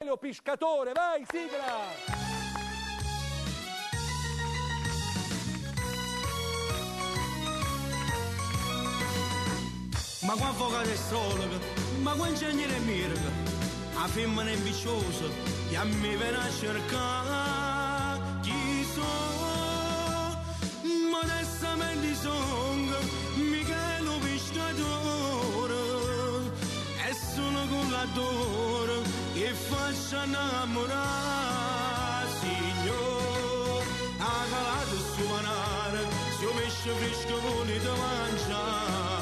Leo Piscatore, vai, sigla! Ma quando avvocato astrologo, ma quando ingegnere mirga, a femmina ambiziosa, che a me viene a cercare, chi sono, modestamente sono, Michele Piscatore, e sono collatore, che faccio innamorare, signore, a calato su manare, se io pesce fresco volete mangiare.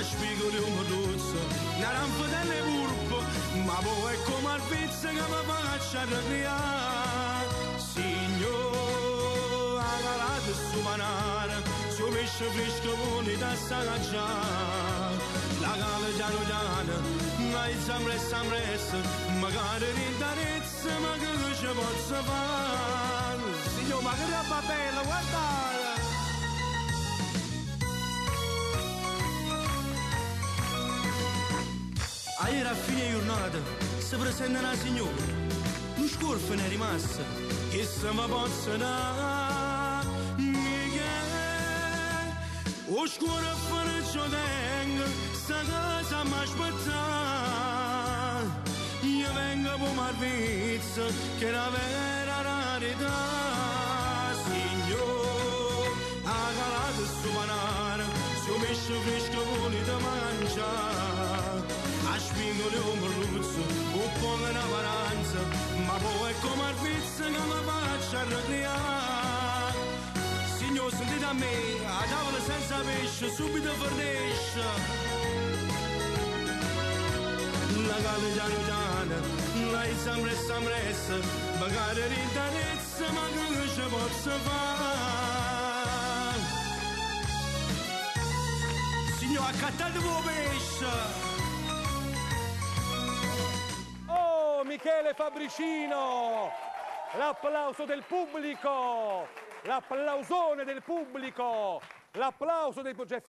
Spigoli un duzzo, una rampa delle purpo, ma poi è come il pezzo che mi faccia arrabbiare. Signore, a calate su manare, su pesce fresco vuole da sagaggiare. La cala piano piano, ma il samressa, magari rindarezza, ma che ci posso fare? Signore, ma che roba bella, guardate! Ieri a fine giornata si presenta una signora, un scorfo ne è rimasta, che se mi possa dare, Michele, o scorfo non ci tengo, sta casa mi aspetta, io vengo per Marvizza, che è la vera rarità, signore, a calata su panare, su pesce fresco volete mangiare. A spingoli un bruzzo, un po' di paranza, ma poi è come il pizzo che mi faccia arrabbiare. Signor, sentite a me, a tavola senza pesce, subito fornisce. La cala piano piano, la samressa, magari rintanezza, ma che ci posso fare? Signor, accattate voi pesce! Michele Fabricino, l'applauso del pubblico, l'applausone del pubblico, l'applauso dei progetti.